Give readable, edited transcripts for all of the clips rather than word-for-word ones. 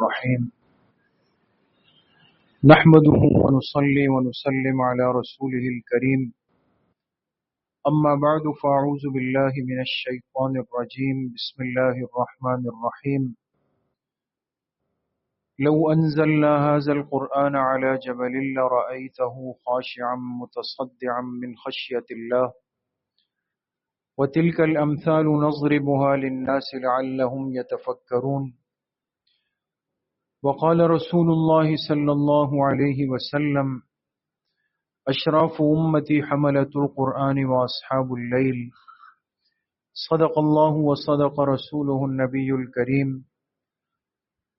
الرحيم نحمده ونصلي ونسلم على رسوله الكريم أما بعد فأعوذ بالله من الشيطان الرجيم بسم الله الرحمن الرحيم لو أنزلنا هذا القرآن على جبل لرأيته خاشعا متصدعا من خشية الله وتلك الأمثال نضربها للناس لعلهم يتفكرون وقال رسول الله صلى الله عليه وسلم أشراف أمتي حملة القرآن وأصحاب الليل صدق الله وصدق رسوله النبي الكريم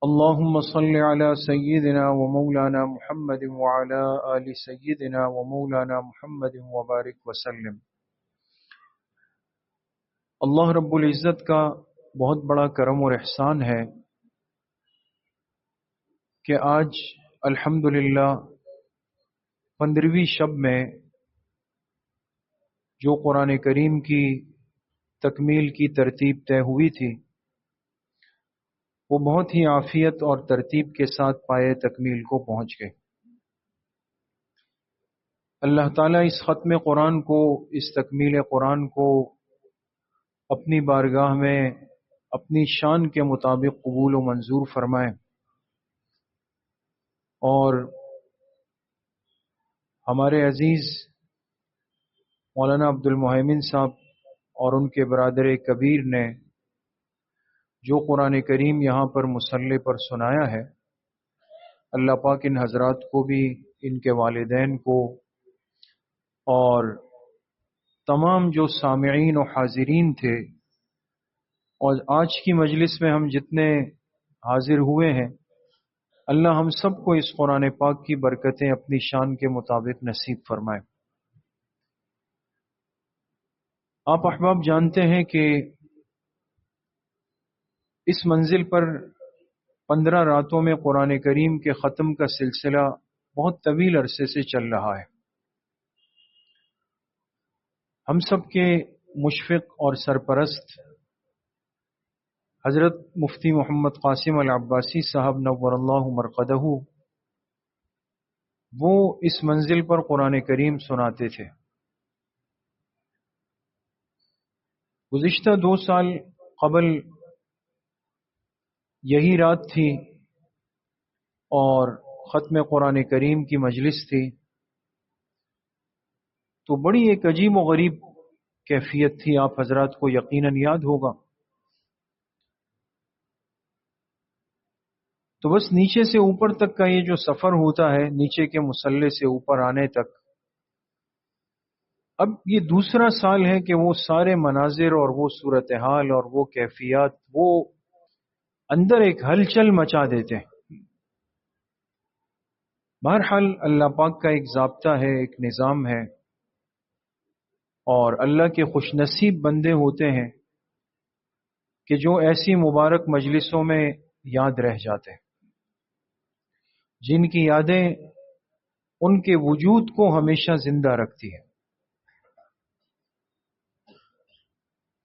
اللهم صل على سيدنا ومولانا محمد وعلى آل سيدنا ومولانا محمد وبارك وسلم۔ اللہ رب العزت کا بہت بڑا کرم اور احسان ہے کہ آج الحمدللہ 15ویں شب میں جو قرآن کریم کی تکمیل کی ترتیب طے ہوئی تھی وہ بہت ہی عافیت اور ترتیب کے ساتھ پائے تکمیل کو پہنچ گئے۔ اللہ تعالیٰ اس ختم قرآن کو، اس تکمیل قرآن کو اپنی بارگاہ میں اپنی شان کے مطابق قبول و منظور فرمائے، اور ہمارے عزیز مولانا عبد المحیمن صاحب اور ان کے برادر کبیر نے جو قرآن کریم یہاں پر مصلی پر سنایا ہے، اللہ پاک ان حضرات کو بھی، ان کے والدین کو اور تمام جو سامعین و حاضرین تھے اور آج کی مجلس میں ہم جتنے حاضر ہوئے ہیں، اللہ ہم سب کو اس قرآن پاک کی برکتیں اپنی شان کے مطابق نصیب فرمائے۔ آپ احباب جانتے ہیں کہ اس منزل پر 15 راتوں میں قرآن کریم کے ختم کا سلسلہ بہت طویل عرصے سے چل رہا ہے۔ ہم سب کے مشفق اور سرپرست حضرت مفتی محمد قاسم العباسی صاحب نور اللہ مرقدہ وہ اس منزل پر قرآن کریم سناتے تھے۔ گزشتہ 2 سال قبل یہی رات تھی اور ختم قرآن کریم کی مجلس تھی، تو بڑی ایک عجیب و غریب کیفیت تھی، آپ حضرات کو یقیناً یاد ہوگا۔ تو بس نیچے سے اوپر تک کا یہ جو سفر ہوتا ہے، نیچے کے مصلی سے اوپر آنے تک، اب یہ دوسرا سال ہے کہ وہ سارے مناظر اور وہ صورتحال اور وہ کیفیات وہ اندر ایک ہلچل مچا دیتے ہیں۔ بہرحال اللہ پاک کا ایک ضابطہ ہے، ایک نظام ہے، اور اللہ کے خوش نصیب بندے ہوتے ہیں کہ جو ایسی مبارک مجلسوں میں یاد رہ جاتے ہیں، جن کی یادیں ان کے وجود کو ہمیشہ زندہ رکھتی ہیں۔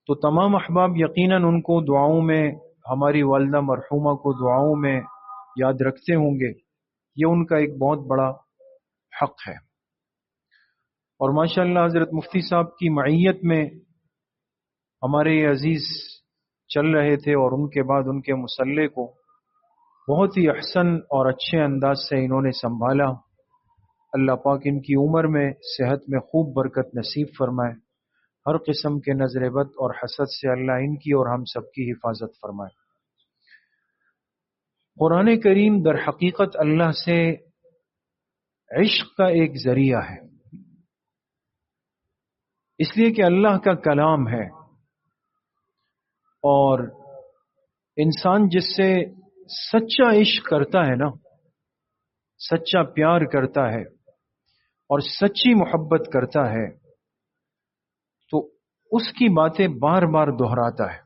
تو تمام احباب یقیناً ان کو دعاؤں میں، ہماری والدہ مرحومہ کو دعاؤں میں یاد رکھتے ہوں گے، یہ ان کا ایک بہت بڑا حق ہے۔ اور ماشاءاللہ حضرت مفتی صاحب کی معیت میں ہمارے یہ عزیز چل رہے تھے، اور ان کے بعد ان کے مصلی کو بہت ہی احسن اور اچھے انداز سے انہوں نے سنبھالا۔ اللہ پاک ان کی عمر میں، صحت میں خوب برکت نصیب فرمائے، ہر قسم کے نظر بد اور حسد سے اللہ ان کی اور ہم سب کی حفاظت فرمائے۔ قرآن کریم در حقیقت اللہ سے عشق کا ایک ذریعہ ہے، اس لیے کہ اللہ کا کلام ہے، اور انسان جس سے سچا عشق کرتا ہے نا، سچا پیار کرتا ہے اور سچی محبت کرتا ہے، تو اس کی باتیں بار بار دہراتا ہے۔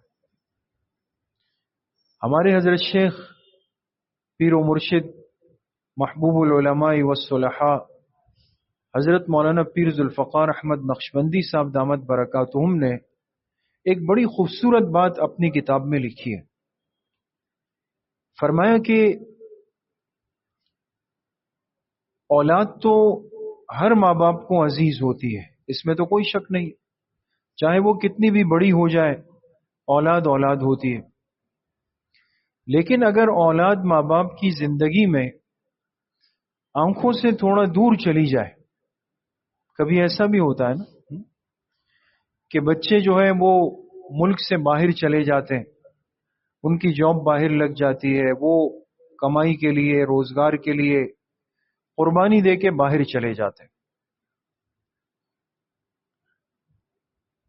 ہمارے حضرت شیخ پیر و مرشد محبوب العلماء والصلحاء حضرت مولانا پیر ذوالفقار احمد نقشبندی صاحب دامت برکاتہم نے ایک بڑی خوبصورت بات اپنی کتاب میں لکھی ہے فرمایا کہ اولاد تو ہر ماں باپ کو عزیز ہوتی ہے، اس میں تو کوئی شک نہیں، چاہے وہ کتنی بھی بڑی ہو جائے، اولاد اولاد ہوتی ہے۔ لیکن اگر اولاد ماں باپ کی زندگی میں آنکھوں سے تھوڑا دور چلی جائے، کبھی ایسا بھی ہوتا ہے نا کہ بچے جو ہے وہ ملک سے باہر چلے جاتے ہیں، ان کی جاب باہر لگ جاتی ہے، وہ کمائی کے لیے، روزگار کے لیے قربانی دے کے باہر چلے جاتے ہیں۔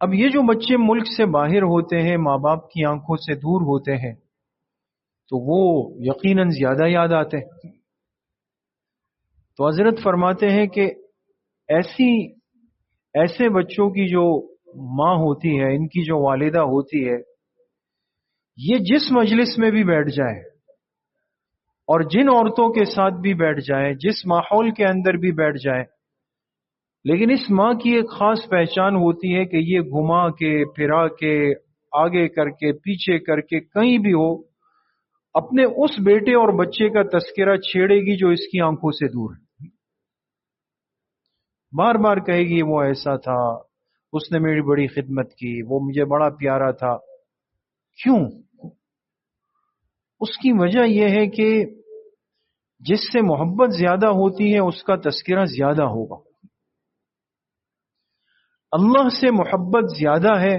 اب یہ جو بچے ملک سے باہر ہوتے ہیں، ماں باپ کی آنکھوں سے دور ہوتے ہیں، تو وہ یقیناً زیادہ یاد آتے ہیں۔ تو حضرت فرماتے ہیں کہ ایسے بچوں کی جو ماں ہوتی ہے، ان کی جو والدہ ہوتی ہے، یہ جس مجلس میں بھی بیٹھ جائے اور جن عورتوں کے ساتھ بھی بیٹھ جائے، جس ماحول کے اندر بھی بیٹھ جائے، لیکن اس ماں کی ایک خاص پہچان ہوتی ہے کہ یہ گھما کے پھرا کے آگے کر کے پیچھے کر کے کہیں بھی ہو، اپنے اس بیٹے اور بچے کا تذکرہ چھیڑے گی جو اس کی آنکھوں سے دور ہے، بار بار کہے گی وہ ایسا تھا، اس نے میری بڑی خدمت کی، وہ مجھے بڑا پیارا تھا۔ کیوں؟ اس کی وجہ یہ ہے کہ جس سے محبت زیادہ ہوتی ہے اس کا تذکرہ زیادہ ہوگا۔ اللہ سے محبت زیادہ ہے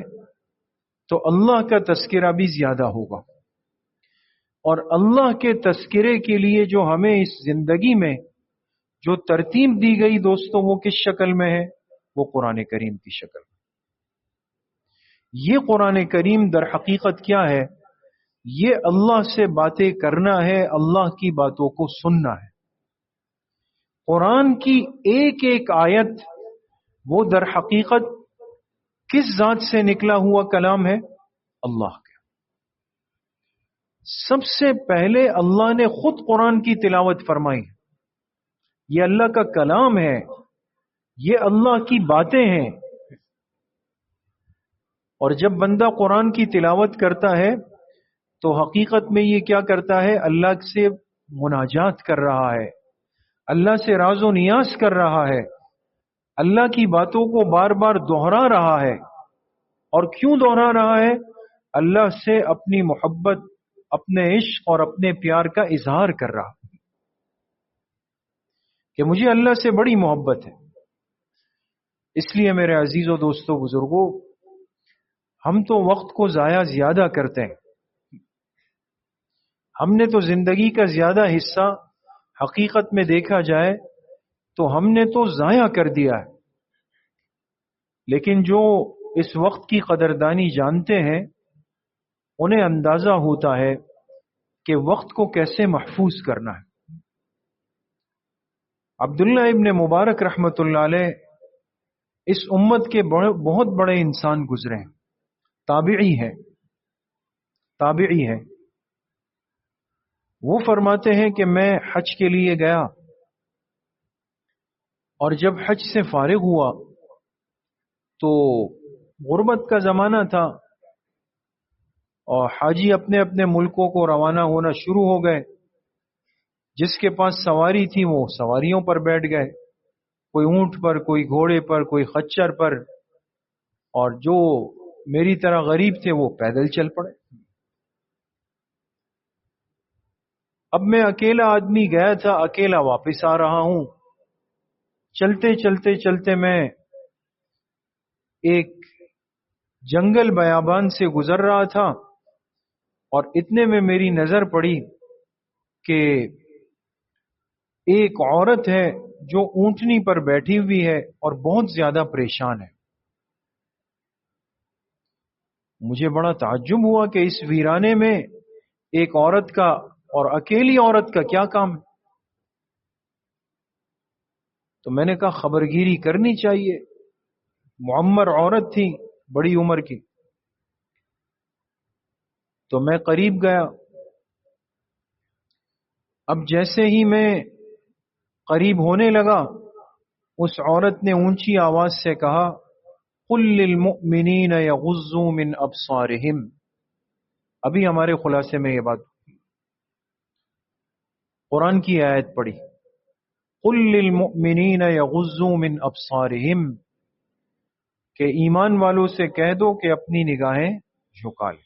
تو اللہ کا تذکرہ بھی زیادہ ہوگا، اور اللہ کے تذکرے کے لیے جو ہمیں اس زندگی میں جو ترتیب دی گئی دوستوں، وہ کس شکل میں ہے؟ وہ قرآن کریم کی شکل میں۔ یہ قرآن کریم در حقیقت کیا ہے؟ یہ اللہ سے باتیں کرنا ہے، اللہ کی باتوں کو سننا ہے۔ قرآن کی ایک ایک آیت وہ در حقیقت کس ذات سے نکلا ہوا کلام ہے؟ اللہ کا۔ سب سے پہلے اللہ نے خود قرآن کی تلاوت فرمائی، یہ اللہ کا کلام ہے، یہ اللہ کی باتیں ہیں۔ اور جب بندہ قرآن کی تلاوت کرتا ہے تو حقیقت میں یہ کیا کرتا ہے؟ اللہ سے مناجات کر رہا ہے، اللہ سے راز و نیاز کر رہا ہے، اللہ کی باتوں کو بار بار دوہرا رہا ہے۔ اور کیوں دوہرا رہا ہے؟ اللہ سے اپنی محبت، اپنے عشق اور اپنے پیار کا اظہار کر رہا کہ مجھے اللہ سے بڑی محبت ہے۔ اس لیے میرے عزیزوں، دوستوں، بزرگوں، ہم تو وقت کو ضائع زیادہ کرتے ہیں۔ ہم نے تو زندگی کا زیادہ حصہ حقیقت میں دیکھا جائے تو ہم نے تو ضائع کر دیا ہے، لیکن جو اس وقت کی قدردانی جانتے ہیں انہیں اندازہ ہوتا ہے کہ وقت کو کیسے محفوظ کرنا ہے۔ عبداللہ ابن مبارک رحمت اللہ علیہ اس امت کے بہت بڑے انسان گزرے ہیں، تابعی ہے۔ وہ فرماتے ہیں کہ میں حج کے لیے گیا، اور جب حج سے فارغ ہوا تو غربت کا زمانہ تھا، اور حاجی اپنے اپنے ملکوں کو روانہ ہونا شروع ہو گئے۔ جس کے پاس سواری تھی وہ سواریوں پر بیٹھ گئے، کوئی اونٹ پر، کوئی گھوڑے پر، کوئی خچر پر، اور جو میری طرح غریب تھے وہ پیدل چل پڑے۔ اب میں اکیلا آدمی گیا تھا، اکیلا واپس آ رہا ہوں۔ چلتے چلتے چلتے میں ایک جنگل بیابان سے گزر رہا تھا، اور اتنے میں میری نظر پڑی کہ ایک عورت ہے جو اونٹنی پر بیٹھی ہوئی ہے اور بہت زیادہ پریشان ہے۔ مجھے بڑا تعجب ہوا کہ اس ویرانے میں ایک عورت کا، اور اکیلی عورت کا کیا کام ہے؟ تو میں نے کہا خبرگیری کرنی چاہیے، معمر عورت تھی، بڑی عمر کی۔ تو میں قریب گیا۔ اب جیسے ہی میں قریب ہونے لگا، اس عورت نے اونچی آواز سے کہا، قل للمؤمنین یغضوا من ابصارہم۔ ابھی ہمارے خلاصے میں یہ بات، قرآن کی آیت پڑھی، قل للمؤمنین یغضوا من ابصارہم، کہ ایمان والوں سے کہہ دو کہ اپنی نگاہیں جھکا لیں۔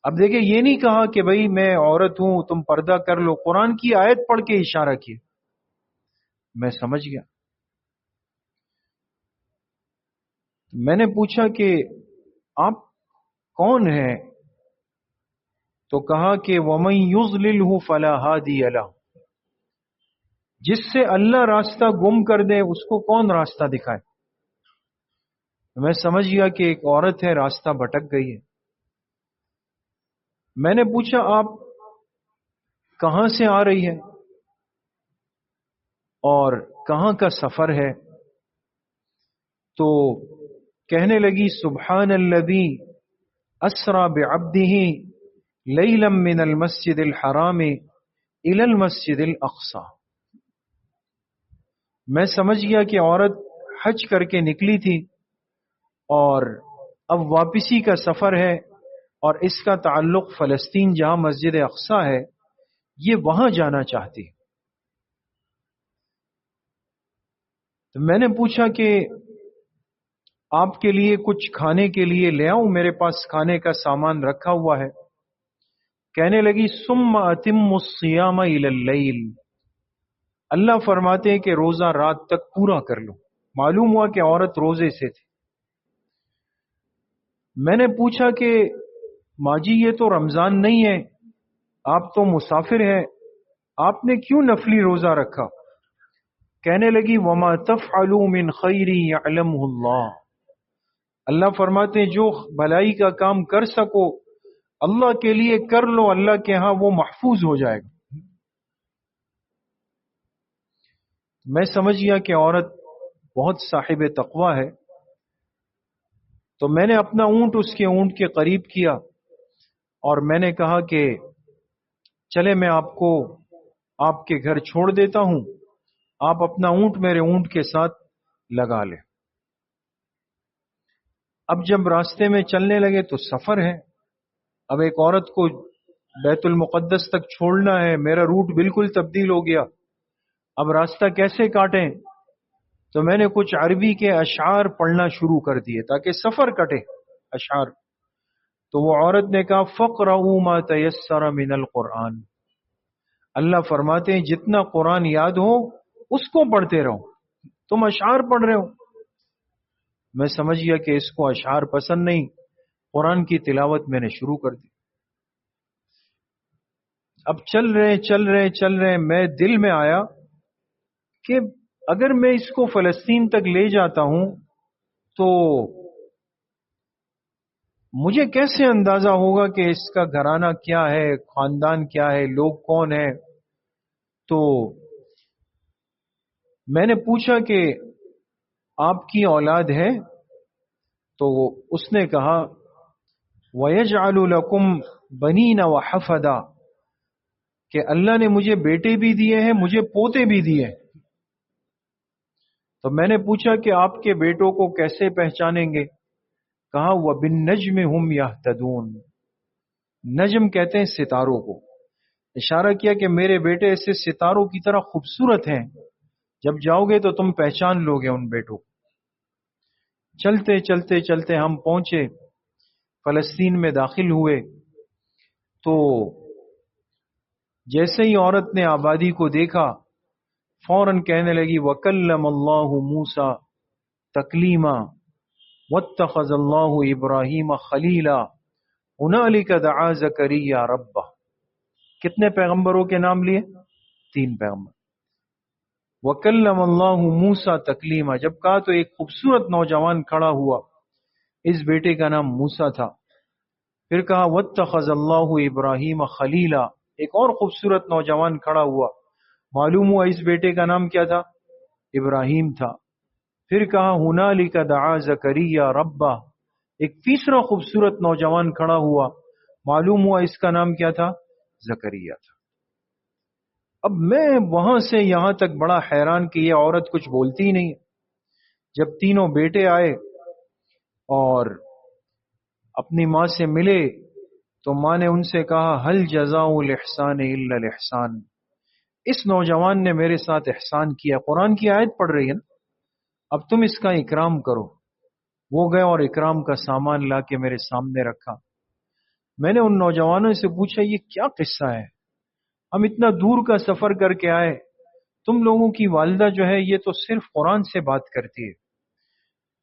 اب دیکھیں، یہ نہیں کہا کہ بھئی میں عورت ہوں تم پردہ کر لو، قرآن کی آیت پڑھ کے اشارہ کیا۔ میں سمجھ گیا۔ میں نے پوچھا کہ آپ کون ہیں؟ تو کہا کہ وَمَن يُضْلِلْهُ فَلَا هَادِيَ لَهُ، جس سے اللہ راستہ گم کر دے اس کو کون راستہ دکھائے؟ میں سمجھ گیا کہ ایک عورت ہے، راستہ بھٹک گئی ہے۔ میں نے پوچھا آپ کہاں سے آ رہی ہے اور کہاں کا سفر ہے؟ تو کہنے لگی سبحان الذی اسری بعبدہ لیلا من المسجد الحرام الی المسجد الاقصی۔ میں سمجھ گیا کہ عورت حج کر کے نکلی تھی اور اب واپسی کا سفر ہے، اور اس کا تعلق فلسطین جہاں مسجد اقصی ہے، یہ وہاں جانا چاہتی۔ تو میں نے پوچھا کہ آپ کے لیے کچھ کھانے کے لیے لے آؤں؟ میرے پاس کھانے کا سامان رکھا ہوا ہے۔ کہنے لگی ثم اتم الصیام الی اللیل، اللہ فرماتے ہیں کہ روزہ رات تک پورا کر لو۔ معلوم ہوا کہ عورت روزے سے تھی۔ میں نے پوچھا کہ ماں جی یہ تو رمضان نہیں ہے، آپ تو مسافر ہیں، آپ نے کیوں نفلی روزہ رکھا؟ کہنے لگی وما تفعلوا من خیر یعلمہ اللہ، اللہ فرماتے ہیں جو بھلائی کا کام کر سکو اللہ کے لیے کر لو، اللہ کے ہاں وہ محفوظ ہو جائے گا۔ میں سمجھ گیا کہ عورت بہت صاحب تقوی ہے، تو میں نے اپنا اونٹ اس کے اونٹ کے قریب کیا اور میں نے کہا کہ چلے میں آپ کو آپ کے گھر چھوڑ دیتا ہوں، آپ اپنا اونٹ میرے اونٹ کے ساتھ لگا لیں۔ اب جب راستے میں چلنے لگے تو سفر ہے، اب ایک عورت کو بیت المقدس تک چھوڑنا ہے، میرا روٹ بالکل تبدیل ہو گیا، اب راستہ کیسے کاٹیں؟ تو میں نے کچھ عربی کے اشعار پڑھنا شروع کر دیے تاکہ سفر کٹے۔ اشعار تو وہ عورت نے کہا فَقْرَؤُوا مَا تَيَسَّرَ مِنَ الْقُرْآنِ، اللہ فرماتے ہیں جتنا قرآن یاد ہو اس کو پڑھتے رہو، تم اشعار پڑھ رہے ہو۔ میں سمجھ گیا کہ اس کو اشعار پسند نہیں، قرآن کی تلاوت میں نے شروع کر دی۔ اب چل رہے میں دل میں آیا کہ اگر میں اس کو فلسطین تک لے جاتا ہوں تو مجھے کیسے اندازہ ہوگا کہ اس کا گھرانہ کیا ہے، خاندان کیا ہے، لوگ کون ہیں؟ تو میں نے پوچھا کہ آپ کی اولاد ہے؟ تو اس نے کہا وَيَجْعَلُ لَكُمْ بَنِينَ وَحَفَدًا، کہ اللہ نے مجھے بیٹے بھی دیے ہیں، مجھے پوتے بھی دیے ہیں۔ تو میں نے پوچھا کہ آپ کے بیٹوں کو کیسے پہچانیں گے؟ کہا وَبِالنَّجْمِ هُمْ يَهْتَدُونَ، نجم کہتے ہیں ستاروں کو، اشارہ کیا کہ میرے بیٹے ایسے ستاروں کی طرح خوبصورت ہیں، جب جاؤ گے تو تم پہچان لو گے ان بیٹوں۔ چلتے چلتے چلتے ہم پہنچے، فلسطین میں داخل ہوئے، تو جیسے ہی عورت نے آبادی کو دیکھا فوراً کہنے لگی وَكَلَّمَ اللَّهُ مُوسَى تَكْلِيمًا وَاتَّخَذَ اللَّهُ إِبْرَاهِيمَ خَلِيلًا هُنَالِكَ دَعَا زَكَرِيَّا رَبَّهُ۔ کتنے پیغمبروں کے نام لیے؟ 3 پیغمبر۔ وَكَلَّمَ اللَّهُ مُوسَى تَكْلِيمًا، جب کہا تو ایک خوبصورت نوجوان کھڑا ہوا، اس بیٹے کا نام موسیٰ تھا۔ پھر کہا وَاتَّخَذَ اللَّهُ إِبْرَاهِيمَ خَلِيلًا، ایک اور خوبصورت نوجوان کھڑا ہوا، معلوم ہوا اس بیٹے کا نام کیا تھا؟ ابراہیم تھا۔ پھر کہا هُنَالِكَ دَعَا زَكَرِيَّا رَبَّهُ، ایک تیسرا خوبصورت نوجوان کھڑا ہوا، معلوم ہوا اس کا نام کیا تھا؟ زکریا تھا۔ اب میں وہاں سے یہاں تک بڑا حیران کہ یہ عورت کچھ بولتی ہی نہیں۔ جب تینوں بیٹے آئے اور اپنی ماں سے ملے تو ماں نے ان سے کہا هل جزاء الاحسان الا الاحسان، اس نوجوان نے میرے ساتھ احسان کیا، قرآن کی آیت پڑھ رہی ہے نا، اب تم اس کا اکرام کرو۔ وہ گئے اور اکرام کا سامان لا کے میرے سامنے رکھا۔ میں نے ان نوجوانوں سے پوچھا یہ کیا قصہ ہے؟ ہم اتنا دور کا سفر کر کے آئے، تم لوگوں کی والدہ جو ہے یہ تو صرف قرآن سے بات کرتی ہے۔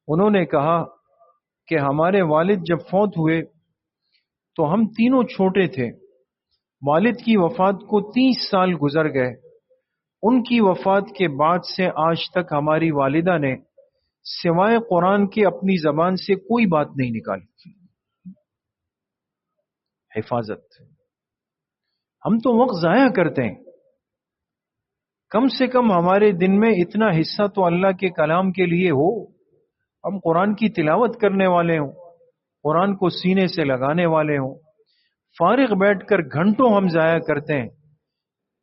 انہوں نے کہا کہ ہمارے والد جب فوت ہوئے تو ہم تینوں چھوٹے تھے، والد کی وفات کو 30 سال گزر گئے۔ ان کی وفات کے بعد سے آج تک ہماری والدہ نے سوائے قرآن کے اپنی زبان سے کوئی بات نہیں نکالی۔ حفاظت، ہم تو وقت ضائع کرتے ہیں، کم سے کم ہمارے دن میں اتنا حصہ تو اللہ کے کلام کے لیے ہو، ہم قرآن کی تلاوت کرنے والے ہوں، قرآن کو سینے سے لگانے والے ہوں۔ فارغ بیٹھ کر گھنٹوں ہم ضائع کرتے ہیں۔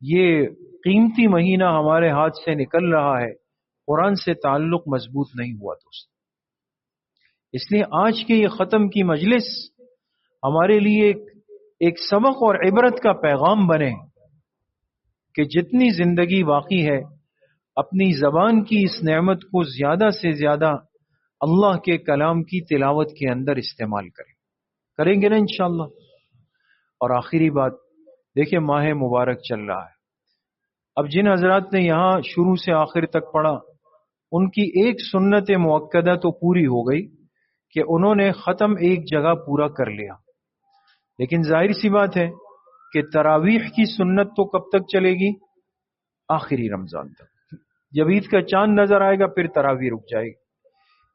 یہ قیمتی مہینہ ہمارے ہاتھ سے نکل رہا ہے، قرآن سے تعلق مضبوط نہیں ہوا دوست۔ اس لیے آج کے یہ ختم کی مجلس ہمارے لیے ایک سبق اور عبرت کا پیغام بنے کہ جتنی زندگی باقی ہے اپنی زبان کی اس نعمت کو زیادہ سے زیادہ اللہ کے کلام کی تلاوت کے اندر استعمال کریں گے نا انشاءاللہ۔ اور آخری بات، دیکھیں ماہ مبارک چل رہا ہے، اب جن حضرات نے یہاں شروع سے آخر تک پڑھا ان کی ایک سنت مؤکدہ تو پوری ہو گئی کہ انہوں نے ختم ایک جگہ پورا کر لیا، لیکن ظاہر سی بات ہے کہ تراویح کی سنت تو کب تک چلے گی؟ آخری رمضان تک۔ جب عید کا چاند نظر آئے گا پھر تراویح رک جائے گی۔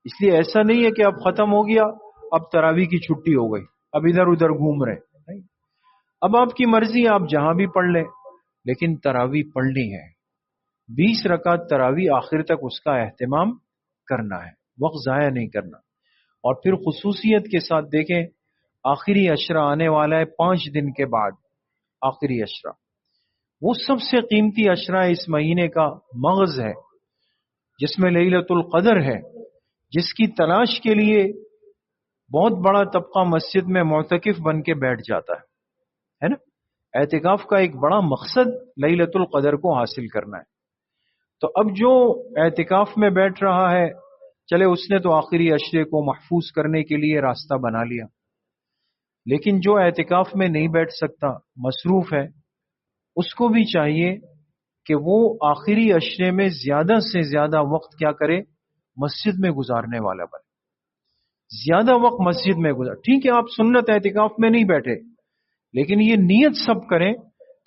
اس لیے ایسا نہیں ہے کہ اب ختم ہو گیا اب تراویح کی چھٹی ہو گئی، اب ادھر ادھر گھوم رہے نہیں۔ اب آپ کی مرضی، آپ جہاں بھی پڑھ لیں، لیکن تراویح پڑھنی ہے۔ 20 رکعت تراویح آخر تک اس کا اہتمام کرنا ہے، وقت ضائع نہیں کرنا۔ اور پھر خصوصیت کے ساتھ دیکھیں آخری عشرہ آنے والا ہے 5 دن کے بعد، آخری عشرہ وہ سب سے قیمتی عشرہ اس مہینے کا مغز ہے، جس میں لیلۃ القدر ہے، جس کی تلاش کے لیے بہت بڑا طبقہ مسجد میں معتکف بن کے بیٹھ جاتا ہے نا۔ اعتکاف کا ایک بڑا مقصد لیلۃ القدر کو حاصل کرنا ہے۔ تو اب جو اعتکاف میں بیٹھ رہا ہے، چلے اس نے تو آخری عشرے کو محفوظ کرنے کے لیے راستہ بنا لیا، لیکن جو اعتکاف میں نہیں بیٹھ سکتا، مصروف ہے، اس کو بھی چاہیے کہ وہ آخری عشرے میں زیادہ سے زیادہ وقت کیا کرے؟ مسجد میں گزارنے والا بنے، زیادہ وقت مسجد میں گزار۔ ٹھیک ہے آپ سنت اعتکاف میں نہیں بیٹھے، لیکن یہ نیت سب کریں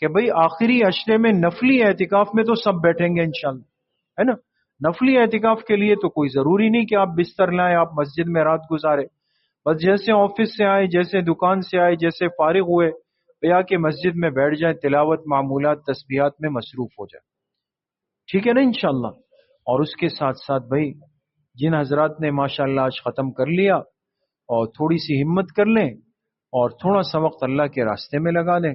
کہ بھئی آخری عشرے میں نفلی اعتکاف میں تو سب بیٹھیں گے انشاءاللہ، ہے نا۔ نفلی اعتکاف کے لیے تو کوئی ضروری نہیں کہ آپ بستر لائیں، آپ مسجد میں رات گزارے، بس جیسے آفس سے آئے، جیسے دکان سے آئے، جیسے فارغ ہوئے یا کہ مسجد میں بیٹھ جائیں، تلاوت، معمولات، تسبیحات میں مصروف ہو جائیں، ٹھیک ہے نا انشاءاللہ۔ اور اس کے ساتھ ساتھ بھائی جن حضرات نے ماشاءاللہ آج ختم کر لیا، اور تھوڑی سی ہمت کر لیں اور تھوڑا سا وقت اللہ کے راستے میں لگا دیں۔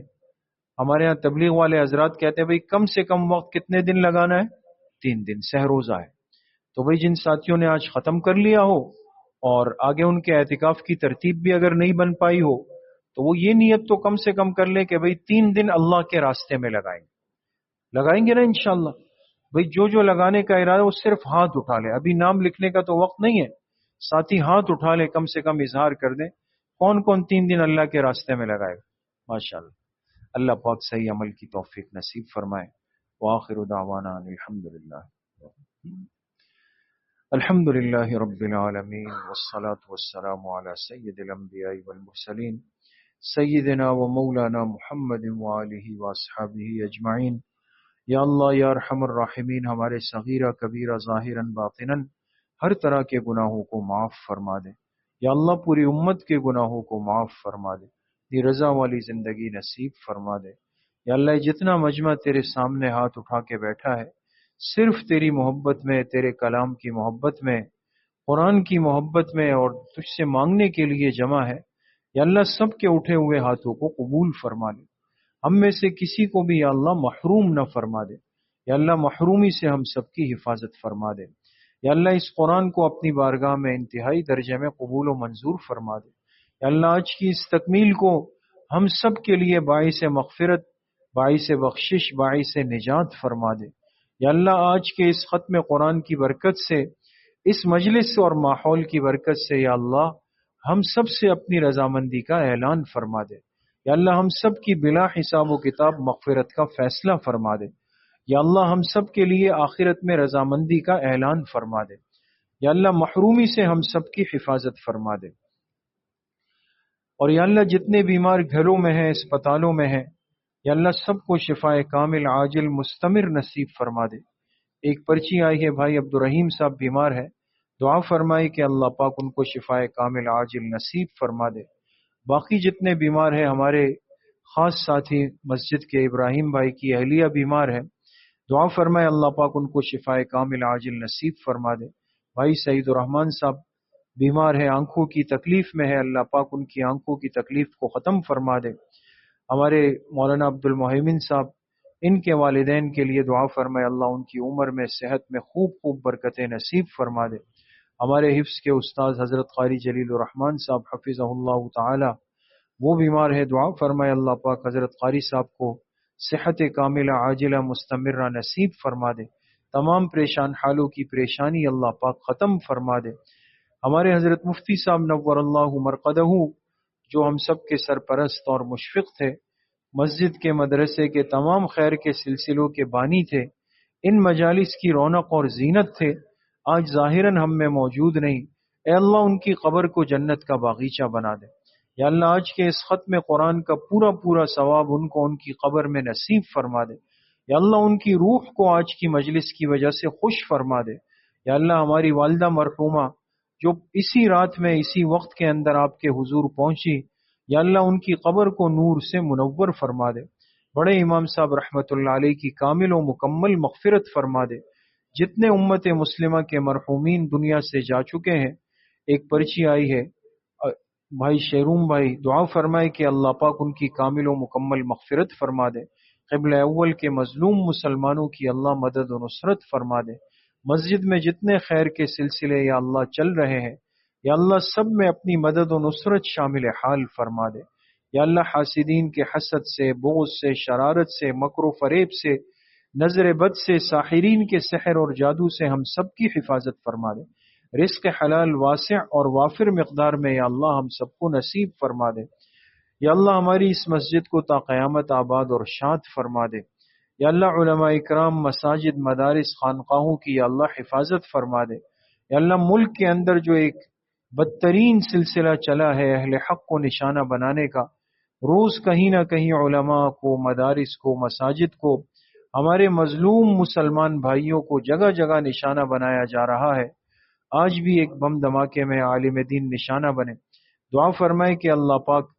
ہمارے ہاں تبلیغ والے حضرات کہتے ہیں بھائی کم سے کم وقت کتنے دن لگانا ہے؟ 3 دن، سہ روزہ ہے۔ تو بھائی جن ساتھیوں نے آج ختم کر لیا ہو اور آگے ان کے اعتکاف کی ترتیب بھی اگر نہیں بن پائی ہو، تو وہ یہ نیت تو کم سے کم کر لیں کہ بھئی 3 دن اللہ کے راستے میں لگائیں گے نا انشاءاللہ۔ بھئی جو لگانے کا ارادہ وہ صرف ہاتھ اٹھا لے، ابھی نام لکھنے کا تو وقت نہیں ہے، ساتھی ہاتھ اٹھا لے، کم سے کم اظہار کر دیں کون کون 3 دن اللہ کے راستے میں لگائے گا ماشاءاللہ۔ اللہ پاک صحیح عمل کی توفیق نصیب فرمائے۔ وآخر دعوانا الحمد للہ رب العالمین، والصلاة والسلام علی سید الانبیاء والمرسلین سیدنا و مولانا محمد وآلہ واصحابہ اجمعین۔ یا اللہ یا ارحم الراحمین، ہمارے صغیرہ کبیرہ ظاہراً باطناً ہر طرح کے گناہوں کو معاف فرما دے۔ یا اللہ پوری امت کے گناہوں کو معاف فرما دے، یہ رضا والی زندگی نصیب فرما دے۔ یا اللہ جتنا مجمع تیرے سامنے ہاتھ اٹھا کے بیٹھا ہے، صرف تیری محبت میں، تیرے کلام کی محبت میں، قرآن کی محبت میں اور تجھ سے مانگنے کے لیے جمع ہے، یا اللہ سب کے اٹھے ہوئے ہاتھوں کو قبول فرما لے۔ ہم میں سے کسی کو بھی یا اللہ محروم نہ فرما دے، یا اللہ محرومی سے ہم سب کی حفاظت فرما دے۔ یا اللہ اس قرآن کو اپنی بارگاہ میں انتہائی درجے میں قبول و منظور فرما دے۔ یا اللہ آج کی اس تکمیل کو ہم سب کے لیے باعث مغفرت باعث بخشش، باعث نجات فرما دے۔ یا اللہ آج کے اس ختم قرآن کی برکت سے، اس مجلس اور ماحول کی برکت سے یا اللہ ہم سب سے اپنی رضامندی کا اعلان فرما دے۔ یا اللہ ہم سب کی بلا حساب و کتاب مغفرت کا فیصلہ فرما دے۔ یا اللہ ہم سب کے لیے آخرت میں رضامندی کا اعلان فرما دے۔ یا اللہ محرومی سے ہم سب کی حفاظت فرما دے۔ اور یا اللہ جتنے بیمار گھروں میں ہیں، اسپتالوں میں ہیں، یا اللہ سب کو شفاء کامل عاجل مستمر نصیب فرما دے۔ ایک پرچی آئی ہے، بھائی عبد الرحیم صاحب بیمار ہے، دعا فرمائی کہ اللہ پاک ان کو شفاء کامل عاجل نصیب فرما دے۔ باقی جتنے بیمار ہیں، ہمارے خاص ساتھی مسجد کے ابراہیم بھائی کی اہلیہ بیمار ہے، دعا فرمائے اللہ پاک ان کو شفاء کامل عاجل نصیب فرما دے۔ بھائی سعید الرحمان صاحب بیمار ہے، آنکھوں کی تکلیف میں ہے، اللہ پاک ان کی آنکھوں کی تکلیف کو ختم فرما دے۔ ہمارے مولانا عبد المحیمن صاحب، ان کے والدین کے لیے دعا فرمائے اللہ ان کی عمر میں صحت میں خوب خوب برکتیں نصیب فرما دے۔ ہمارے حفظ کے استاد حضرت قاری جلیل الرحمان صاحب حفظہ اللہ تعالی، وہ بیمار ہے، دعا فرمائے اللہ پاک حضرت قاری صاحب کو صحت کاملہ عاجلہ مستمرہ نصیب فرما دے۔ تمام پریشان حالوں کی پریشانی اللہ پاک ختم فرما دے۔ ہمارے حضرت مفتی صاحب نور اللہ مرقدہ، جو ہم سب کے سرپرست اور مشفق تھے، مسجد کے مدرسے کے تمام خیر کے سلسلوں کے بانی تھے، ان مجالس کی رونق اور زینت تھے، آج ظاہراً ہم میں موجود نہیں۔ اے اللہ ان کی قبر کو جنت کا باغیچہ بنا دے۔ یا اللہ آج کے اس ختم قرآن کا پورا پورا ثواب ان کو ان کی قبر میں نصیب فرما دے۔ یا اللہ ان کی روح کو آج کی مجلس کی وجہ سے خوش فرما دے۔ یا اللہ ہماری والدہ مرحومہ جو اسی رات میں اسی وقت کے اندر آپ کے حضور پہنچی، یا اللہ ان کی قبر کو نور سے منور فرما دے۔ بڑے امام صاحب رحمۃ اللہ علیہ کی کامل و مکمل مغفرت فرما دے۔ جتنے امت مسلمہ کے مرحومین دنیا سے جا چکے ہیں، ایک پرچی آئی ہے، بھائی شیروم بھائی دعا فرمائے کہ اللہ پاک ان کی کامل و مکمل مغفرت فرما دے۔ قبلہ اول کے مظلوم مسلمانوں کی اللہ مدد و نصرت فرما دے۔ مسجد میں جتنے خیر کے سلسلے یا اللہ چل رہے ہیں، یا اللہ سب میں اپنی مدد و نصرت شامل حال فرما دے۔ یا اللہ حاسدین کے حسد سے، بغض سے، شرارت سے، مکر و فریب سے، نظر بد سے، ساحرین کے سحر اور جادو سے ہم سب کی حفاظت فرما دے۔ رزق حلال واسع اور وافر مقدار میں یا اللہ ہم سب کو نصیب فرما دے۔ یا اللہ ہماری اس مسجد کو تا قیامت آباد اور شاد فرما دے۔ یا اللہ علماء اکرام، مساجد، مدارس، خانقاہوں کی یا اللہ حفاظت فرما دے۔ یا اللہ ملک کے اندر جو ایک بدترین سلسلہ چلا ہے اہل حق کو نشانہ بنانے کا، روز کہیں نہ کہیں علماء کو، مدارس کو، مساجد کو، ہمارے مظلوم مسلمان بھائیوں کو جگہ جگہ نشانہ بنایا جا رہا ہے، آج بھی ایک بم دھماکے میں عالم دین نشانہ بنے۔ دعا فرمائے کہ اللہ پاک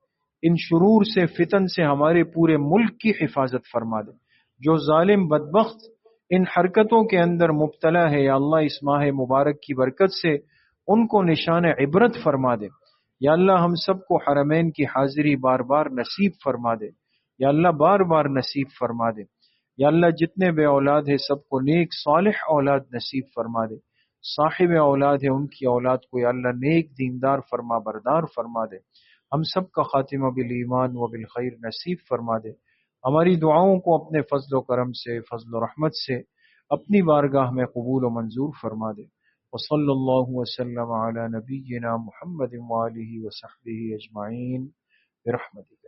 ان شرور سے، فتن سے ہمارے پورے ملک کی حفاظت فرما دے۔ جو ظالم بدبخت ان حرکتوں کے اندر مبتلا ہے، یا اللہ اس ماہ مبارک کی برکت سے ان کو نشان عبرت فرما دے۔ یا اللہ ہم سب کو حرمین کی حاضری بار بار نصیب فرما دے۔ یا اللہ بار بار نصیب فرما دے۔ یا اللہ جتنے بے اولاد ہیں سب کو نیک صالح اولاد نصیب فرما دے۔ صاحب اولاد ہے ان کی اولاد کو یا اللہ نیک دیندار فرما بردار فرما دے۔ ہم سب کا خاتمہ بالایمان و بالخیر نصیب فرما دے۔ ہماری دعاؤں کو اپنے فضل و کرم سے، فضل و رحمت سے اپنی بارگاہ میں قبول و منظور فرما دے۔ وصلی اللہ وسلم علی نبینا محمد وآلہ وصحبہ اجمعین برحمتک۔